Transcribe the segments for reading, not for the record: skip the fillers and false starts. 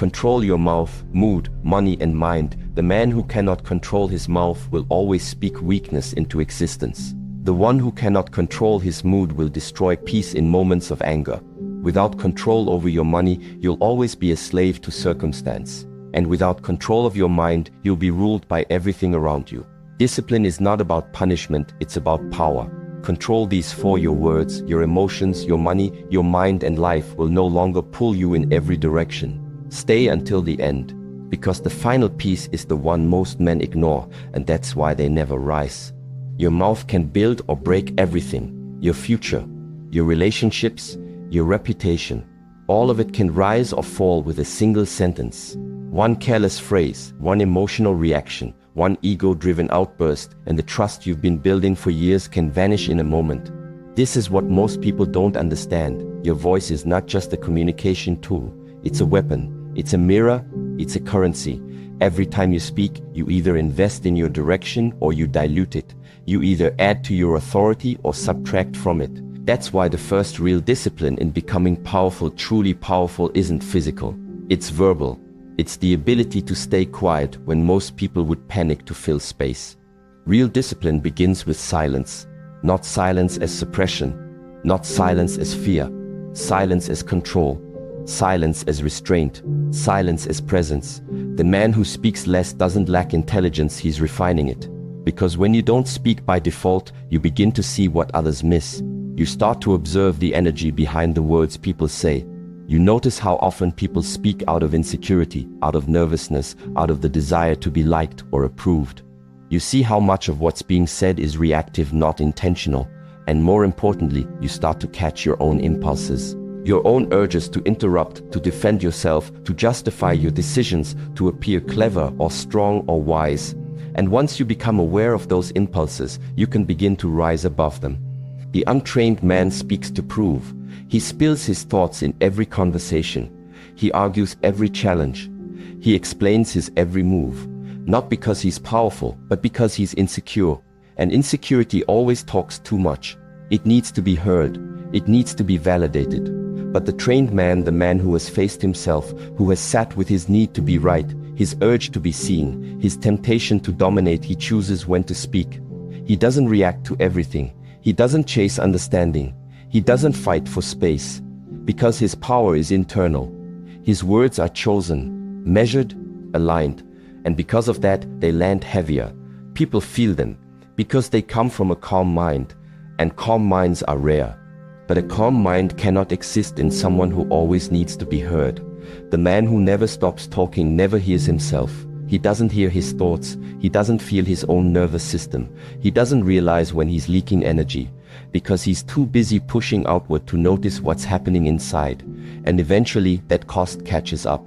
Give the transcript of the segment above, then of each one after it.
Control your mouth, mood, money and mind. The man who cannot control his mouth will always speak weakness into existence. The one who cannot control his mood will destroy peace in moments of anger. Without control over your money, you'll always be a slave to circumstance. And without control of your mind, you'll be ruled by everything around you. Discipline is not about punishment, it's about power. Control these four: your words, your emotions, your money, your mind, and life will no longer pull you in every direction. Stay until the end, because the final piece is the one most men ignore, and that's why they never rise. Your mouth can build or break everything: your future, your relationships, your reputation. All of it can rise or fall with a single sentence. One careless phrase, one emotional reaction, one ego-driven outburst, and the trust you've been building for years can vanish in a moment. This is what most people don't understand. Your voice is not just a communication tool, it's a weapon. It's a mirror, it's a currency. Every time you speak, you either invest in your direction or you dilute it. You either add to your authority or subtract from it. That's why the first real discipline in becoming powerful, truly powerful, isn't physical. It's verbal. It's the ability to stay quiet when most people would panic to fill space. Real discipline begins with silence. Not silence as suppression, not silence as fear, silence as control. Silence as restraint, silence as presence. The man who speaks less doesn't lack intelligence, he's refining it. Because when you don't speak by default, you begin to see what others miss. You start to observe the energy behind the words people say. You notice how often people speak out of insecurity, out of nervousness, out of the desire to be liked or approved. You see how much of what's being said is reactive, not intentional. And more importantly, you start to catch your own impulses. Your own urges to interrupt, to defend yourself, to justify your decisions, to appear clever or strong or wise. And once you become aware of those impulses, you can begin to rise above them. The untrained man speaks to prove. He spills his thoughts in every conversation. He argues every challenge. He explains his every move. Not because he's powerful, but because he's insecure. And insecurity always talks too much. It needs to be heard. It needs to be validated. But the trained man, the man who has faced himself, who has sat with his need to be right, his urge to be seen, his temptation to dominate, he chooses when to speak. He doesn't react to everything. He doesn't chase understanding. He doesn't fight for space. Because his power is internal. His words are chosen, measured, aligned. And because of that, they land heavier. People feel them, because they come from a calm mind. And calm minds are rare. But a calm mind cannot exist in someone who always needs to be heard. The man who never stops talking never hears himself. He doesn't hear his thoughts. He doesn't feel his own nervous system. He doesn't realize when he's leaking energy, because he's too busy pushing outward to notice what's happening inside. And eventually that cost catches up.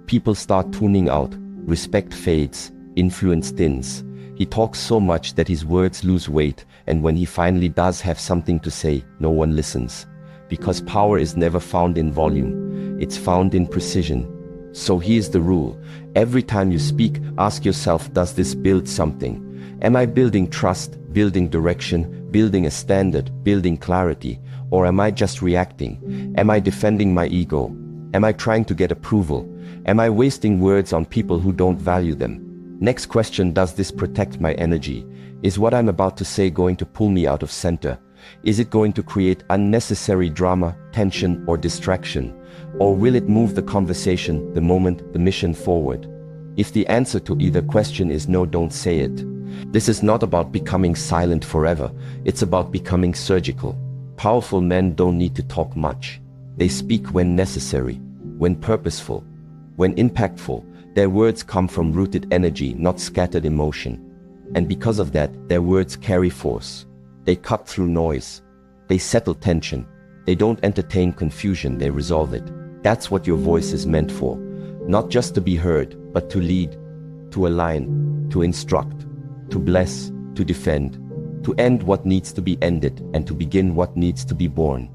People start tuning out. Respect fades. Influence thins. He talks so much that his words lose weight, and when he finally does have something to say, no one listens. Because power is never found in volume, it's found in precision. So here's the rule. Every time you speak, ask yourself, does this build something? Am I building trust, building direction, building a standard, building clarity? Or am I just reacting? Am I defending my ego? Am I trying to get approval? Am I wasting words on people who don't value them? Next question, does this protect my energy? Is what I'm about to say going to pull me out of center? Is it going to create unnecessary drama, tension, or distraction? Or will it move the conversation, the moment, the mission forward? If the answer to either question is no, don't say it. This is not about becoming silent forever. It's about becoming surgical. Powerful men don't need to talk much. They speak when necessary, when purposeful, when impactful. Their words come from rooted energy, not scattered emotion. And because of that, their words carry force. They cut through noise. They settle tension. They don't entertain confusion, they resolve it. That's what your voice is meant for. Not just to be heard, but to lead, to align, to instruct, to bless, to defend, to end what needs to be ended, and to begin what needs to be born.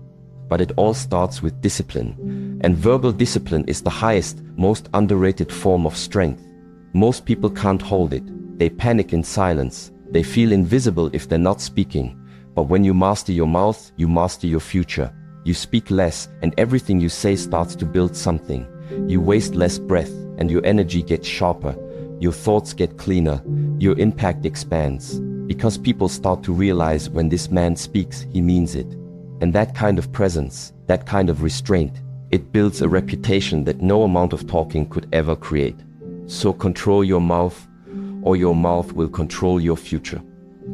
But it all starts with discipline. And verbal discipline is the highest, most underrated form of strength. Most people can't hold it. They panic in silence. They feel invisible if they're not speaking. But when you master your mouth, you master your future. You speak less, and everything you say starts to build something. You waste less breath, and your energy gets sharper. Your thoughts get cleaner. Your impact expands. Because people start to realize when this man speaks, he means it. And that kind of presence, that kind of restraint, it builds a reputation that no amount of talking could ever create. So control your mouth, or your mouth will control your future.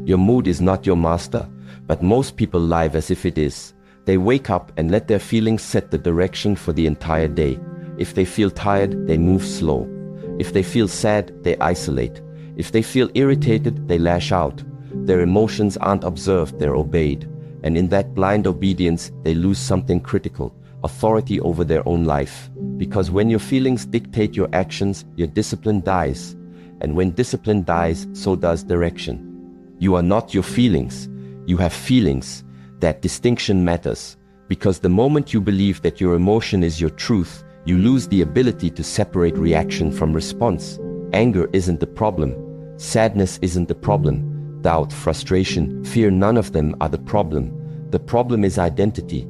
Your mood is not your master, but most people live as if it is. They wake up and let their feelings set the direction for the entire day. If they feel tired, they move slow. If they feel sad, they isolate. If they feel irritated, they lash out. Their emotions aren't observed, they're obeyed. And in that blind obedience, they lose something critical: authority over their own life. Because when your feelings dictate your actions, your discipline dies. And when discipline dies, so does direction. You are not your feelings. You have feelings. That distinction matters. Because the moment you believe that your emotion is your truth, you lose the ability to separate reaction from response. Anger isn't the problem. Sadness isn't the problem. Doubt, frustration, fear, none of them are the problem. The problem is identity.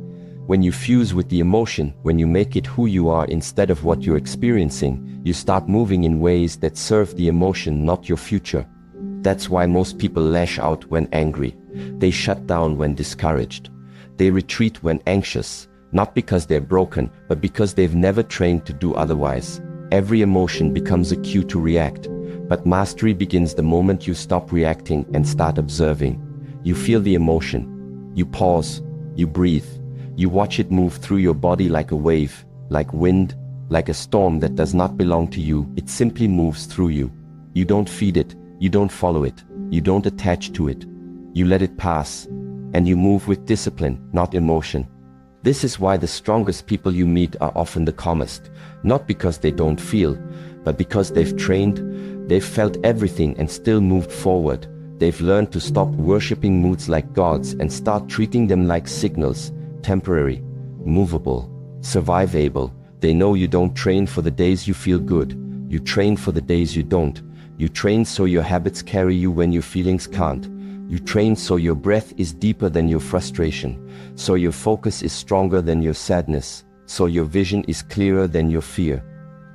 When you fuse with the emotion, when you make it who you are instead of what you're experiencing, you start moving in ways that serve the emotion, not your future. That's why most people lash out when angry. They shut down when discouraged. They retreat when anxious, not because they're broken, but because they've never trained to do otherwise. Every emotion becomes a cue to react. But mastery begins the moment you stop reacting and start observing. You feel the emotion. You pause. You breathe. You watch it move through your body like a wave, like wind, like a storm that does not belong to you. It simply moves through you. You don't feed it. You don't follow it. You don't attach to it. You let it pass. And you move with discipline, not emotion. This is why the strongest people you meet are often the calmest. Not because they don't feel, but because they've trained. They've felt everything and still moved forward. They've learned to stop worshipping moods like gods and start treating them like signals, temporary, movable, survivable. They know you don't train for the days you feel good. You train for the days you don't. You train so your habits carry you when your feelings can't. You train so your breath is deeper than your frustration, so your focus is stronger than your sadness, so your vision is clearer than your fear.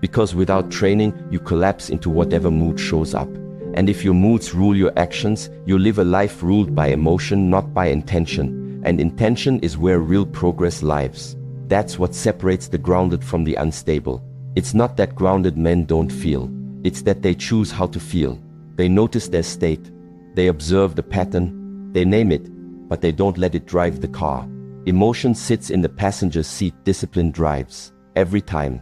Because without training, you collapse into whatever mood shows up. And if your moods rule your actions, you live a life ruled by emotion, not by intention. And intention is where real progress lives. That's what separates the grounded from the unstable. It's not that grounded men don't feel. It's that they choose how to feel. They notice their state. They observe the pattern. They name it, but they don't let it drive the car. Emotion sits in the passenger seat. Discipline drives. Every time.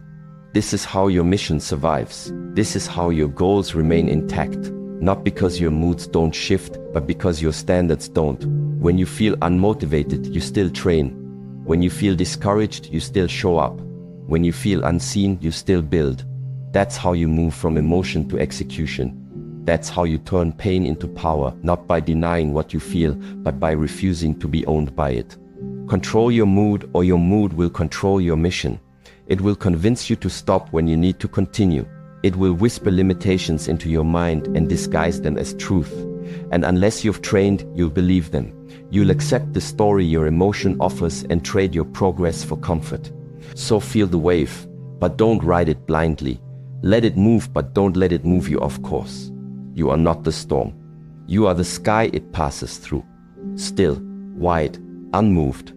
This is how your mission survives. This is how your goals remain intact. Not because your moods don't shift, but because your standards don't. When you feel unmotivated, you still train. When you feel discouraged, you still show up. When you feel unseen, you still build. That's how you move from emotion to execution. That's how you turn pain into power, not by denying what you feel, but by refusing to be owned by it. Control your mood, or your mood will control your mission. It will convince you to stop when you need to continue. It will whisper limitations into your mind and disguise them as truth. And unless you've trained, you'll believe them. You'll accept the story your emotion offers and trade your progress for comfort. So feel the wave, but don't ride it blindly. Let it move, but don't let it move you off course. You are not the storm. You are the sky it passes through. Still, wide, unmoved.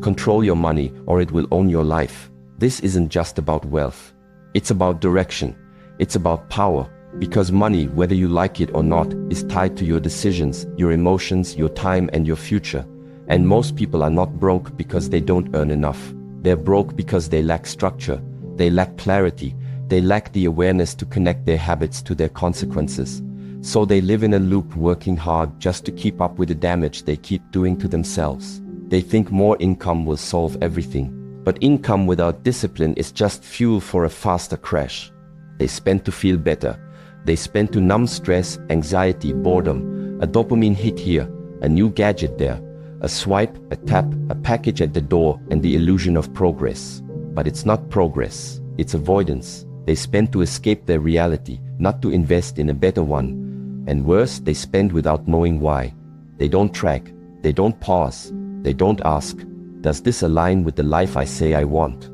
Control your money, or it will own your life. This isn't just about wealth. It's about direction. It's about power. Because money, whether you like it or not, is tied to your decisions, your emotions, your time, and your future. And most people are not broke because they don't earn enough. They're broke because they lack structure. They lack clarity. They lack the awareness to connect their habits to their consequences. So they live in a loop, working hard just to keep up with the damage they keep doing to themselves. They think more income will solve everything. But income without discipline is just fuel for a faster crash. They spend to feel better. They spend to numb stress, anxiety, boredom. A dopamine hit here, a new gadget there, a swipe, a tap, a package at the door, and the illusion of progress. But it's not progress, it's avoidance. They spend to escape their reality, not to invest in a better one. And worse, they spend without knowing why. They don't track, they don't pause, they don't ask, does this align with the life I say I want?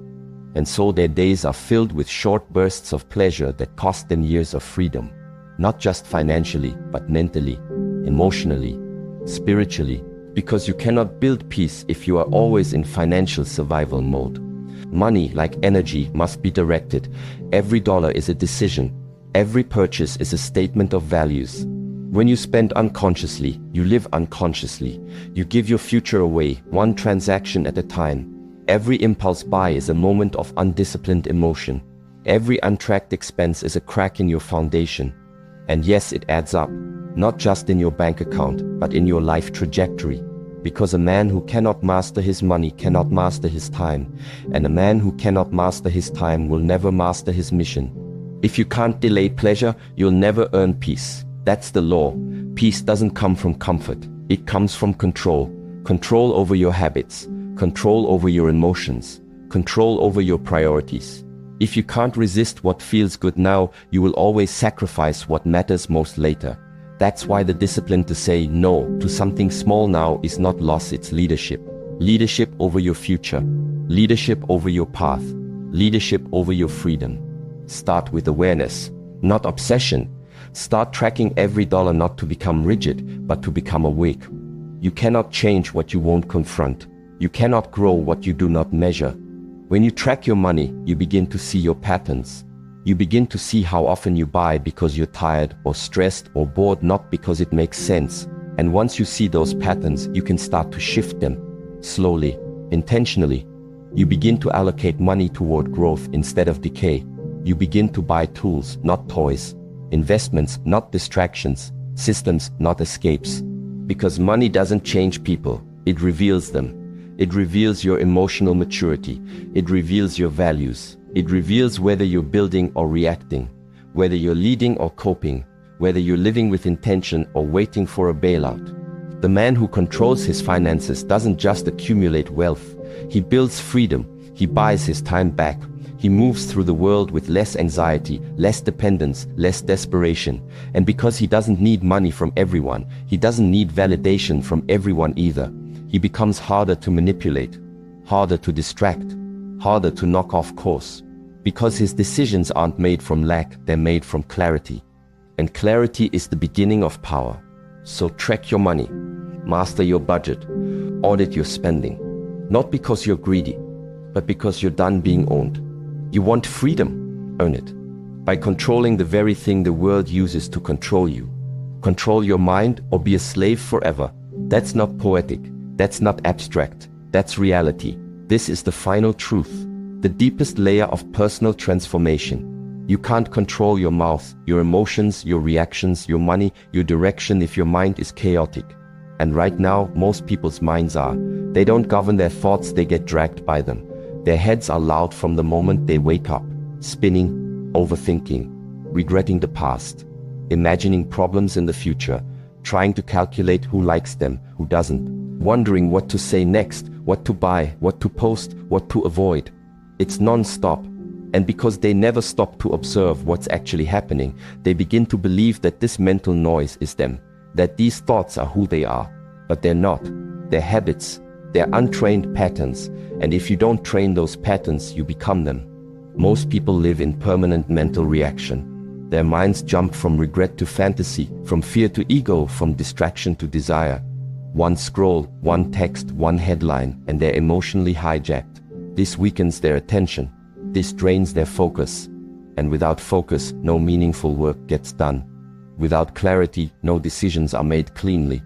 And so their days are filled with short bursts of pleasure that cost them years of freedom. Not just financially, but mentally, emotionally, spiritually. Because you cannot build peace if you are always in financial survival mode. Money, like energy, must be directed. Every dollar is a decision. Every purchase is a statement of values. When you spend unconsciously, you live unconsciously. You give your future away, one transaction at a time. Every impulse buy is a moment of undisciplined emotion. Every untracked expense is a crack in your foundation. And yes, it adds up, not just in your bank account, but in your life trajectory. Because a man who cannot master his money cannot master his time, and a man who cannot master his time will never master his mission. If you can't delay pleasure, you'll never earn peace. That's the law. Peace doesn't come from comfort. It comes from control. Control over your habits. Control over your emotions. Control over your priorities. If you can't resist what feels good now, you will always sacrifice what matters most later. That's why the discipline to say no to something small now is not loss, it's leadership. Leadership over your future. Leadership over your path. Leadership over your freedom. Start with awareness, not obsession. Start tracking every dollar, not to become rigid, but to become awake. You cannot change what you won't confront. You cannot grow what you do not measure. When you track your money, you begin to see your patterns. You begin to see how often you buy because you're tired or stressed or bored, not because it makes sense. And once you see those patterns, you can start to shift them. Slowly, intentionally. You begin to allocate money toward growth instead of decay. You begin to buy tools, not toys. Investments, not distractions. Systems, not escapes. Because money doesn't change people, it reveals them. It reveals your emotional maturity. It reveals your values. It reveals whether you're building or reacting, whether you're leading or coping, whether you're living with intention or waiting for a bailout. The man who controls his finances doesn't just accumulate wealth. He builds freedom. He buys his time back. He moves through the world with less anxiety, less dependence, less desperation. And because he doesn't need money from everyone, he doesn't need validation from everyone either. He becomes harder to manipulate, harder to distract, harder to knock off course. Because his decisions aren't made from lack, they're made from clarity. And clarity is the beginning of power. So track your money, master your budget, audit your spending. Not because you're greedy, but because you're done being owned. You want freedom, earn it. By controlling the very thing the world uses to control you. Control your mind or be a slave forever. That's not poetic. That's not abstract. That's reality. This is the final truth, the deepest layer of personal transformation. You can't control your mouth, your emotions, your reactions, your money, your direction if your mind is chaotic. And right now, most people's minds are. They don't govern their thoughts, they get dragged by them. Their heads are loud from the moment they wake up, spinning, overthinking, regretting the past, imagining problems in the future, trying to calculate who likes them, who doesn't, wondering what to say next, what to buy, what to post, what to avoid. It's non-stop. And because they never stop to observe what's actually happening, they begin to believe that this mental noise is them, that these thoughts are who they are. But they're not. They're habits. They're untrained patterns. And if you don't train those patterns, you become them. Most people live in permanent mental reaction. Their minds jump from regret to fantasy, from fear to ego, from distraction to desire. One scroll, one text, one headline, and they're emotionally hijacked. This weakens their attention. This drains their focus. And without focus, no meaningful work gets done. Without clarity, no decisions are made cleanly.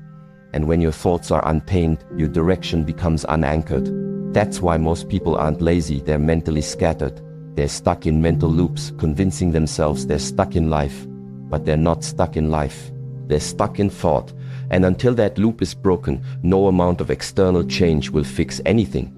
And when your thoughts are untamed, your direction becomes unanchored. That's why most people aren't lazy, they're mentally scattered. They're stuck in mental loops, convincing themselves they're stuck in life. But they're not stuck in life. They're stuck in thought. And until that loop is broken, no amount of external change will fix anything.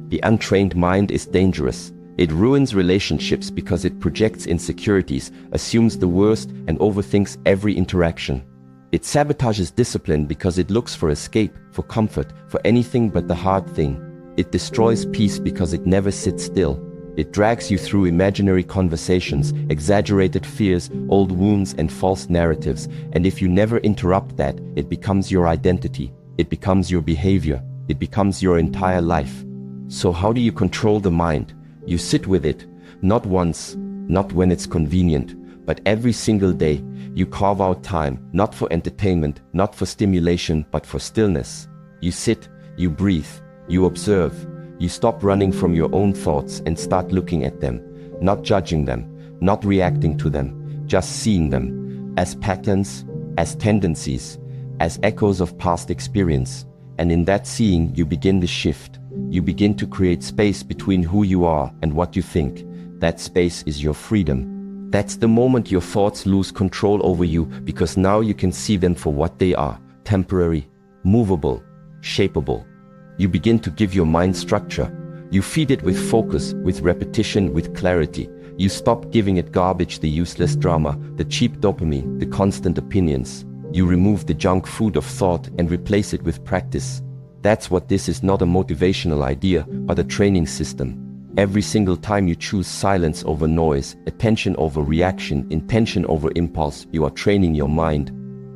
The untrained mind is dangerous. It ruins relationships because it projects insecurities, assumes the worst, and overthinks every interaction. It sabotages discipline because it looks for escape, for comfort, for anything but the hard thing. It destroys peace because it never sits still. It drags you through imaginary conversations, exaggerated fears, old wounds, and false narratives. And if you never interrupt that, it becomes your identity. It becomes your behavior. It becomes your entire life. So how do you control the mind? You sit with it, not once, not when it's convenient, but every single day. You carve out time, not for entertainment, not for stimulation, but for stillness. You sit, you breathe, you observe. You stop running from your own thoughts and start looking at them, not judging them, not reacting to them, just seeing them as patterns, as tendencies, as echoes of past experience. And in that seeing, you begin the shift. You begin to create space between who you are and what you think. That space is your freedom. That's the moment your thoughts lose control over you, because now you can see them for what they are: temporary, movable, shapeable. You begin to give your mind structure. You feed it with focus, with repetition, with clarity. You stop giving it garbage, the useless drama, the cheap dopamine, the constant opinions. You remove the junk food of thought and replace it with practice. That's what this is: not a motivational idea, but a training system. Every single time you choose silence over noise, attention over reaction, intention over impulse, you are training your mind.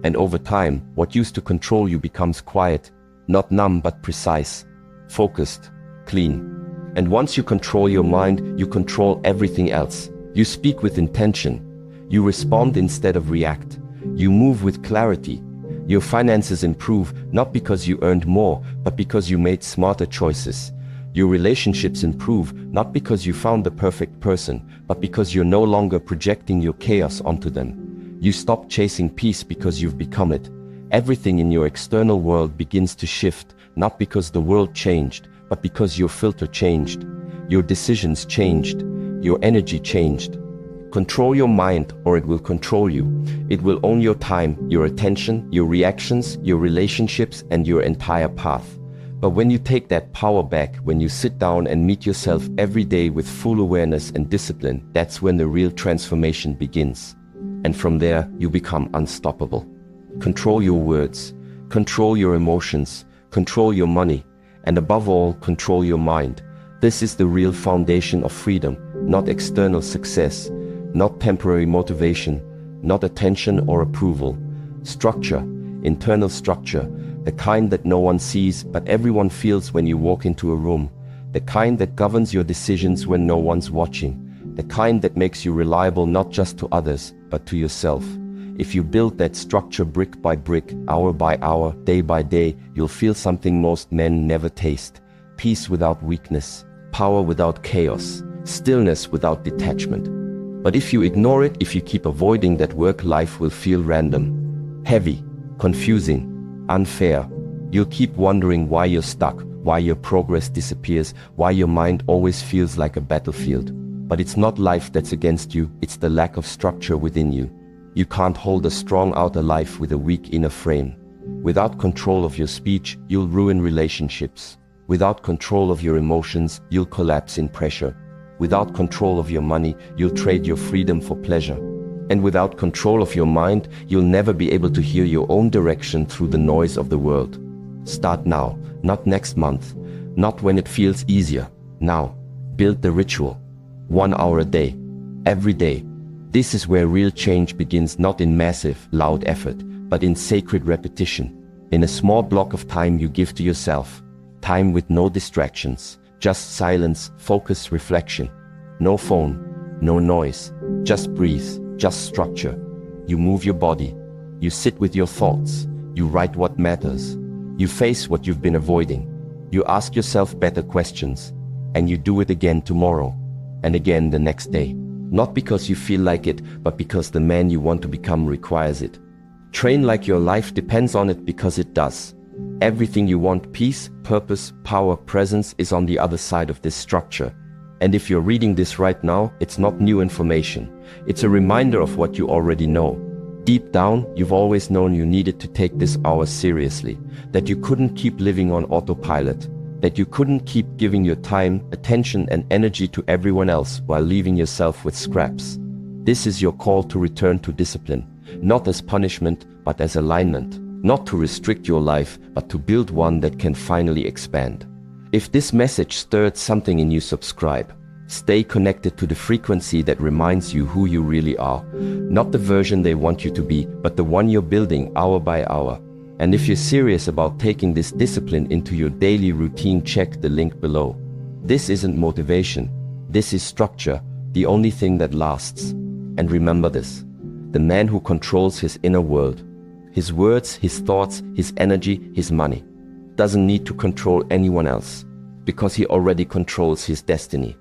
And over time, what used to control you becomes quiet, not numb but precise, focused, clean. And once you control your mind, you control everything else. You speak with intention. You respond instead of react. You move with clarity. Your finances improve, not because you earned more, but because you made smarter choices. Your relationships improve, not because you found the perfect person, but because you're no longer projecting your chaos onto them. You stop chasing peace because you've become it. Everything in your external world begins to shift, not because the world changed, but because your filter changed. Your decisions changed. Your energy changed. Control your mind, or it will control you. It will own your time, your attention, your reactions, your relationships, and your entire path. But when you take that power back, when you sit down and meet yourself every day with full awareness and discipline, that's when the real transformation begins. And from there, you become unstoppable. Control your words, control your emotions, control your money, and above all, control your mind. This is the real foundation of freedom, not external success, not temporary motivation, not attention or approval. Structure, internal structure, the kind that no one sees but everyone feels when you walk into a room, the kind that governs your decisions when no one's watching, the kind that makes you reliable not just to others, but to yourself. If you build that structure brick by brick, hour by hour, day by day, you'll feel something most men never taste: peace without weakness, power without chaos, stillness without detachment. But if you ignore it, if you keep avoiding that work, life will feel random, heavy, confusing, unfair. You'll keep wondering why you're stuck, why your progress disappears, why your mind always feels like a battlefield. But it's not life that's against you, it's the lack of structure within you. You can't hold a strong outer life with a weak inner frame. Without control of your speech, you'll ruin relationships. Without control of your emotions, you'll collapse in pressure. Without control of your money, you'll trade your freedom for pleasure. And without control of your mind, you'll never be able to hear your own direction through the noise of the world. Start now, not next month, not when it feels easier. Now, build the ritual. 1 hour a day, every day. This is where real change begins, not in massive, loud effort, but in sacred repetition. In a small block of time you give to yourself. Time with no distractions, just silence, focus, reflection. No phone, no noise, just breathe. Just structure. You move your body. You sit with your thoughts. You write what matters. You face what you've been avoiding. You ask yourself better questions. And you do it again tomorrow. And again the next day. Not because you feel like it, but because the man you want to become requires it. Train like your life depends on it, because it does. Everything you want, peace, purpose, power, presence, is on the other side of this structure. And if you're reading this right now, it's not new information. It's a reminder of what you already know. Deep down, you've always known you needed to take this hour seriously, that you couldn't keep living on autopilot, that you couldn't keep giving your time, attention, and energy to everyone else while leaving yourself with scraps. This is your call to return to discipline, not as punishment, but as alignment, not to restrict your life, but to build one that can finally expand. If this message stirred something in you, subscribe. Stay connected to the frequency that reminds you who you really are. Not the version they want you to be, but the one you're building hour by hour. And if you're serious about taking this discipline into your daily routine, check the link below. This isn't motivation. This is structure, the only thing that lasts. And remember this: the man who controls his inner world, his words, his thoughts, his energy, his money, doesn't need to control anyone else, because he already controls his destiny.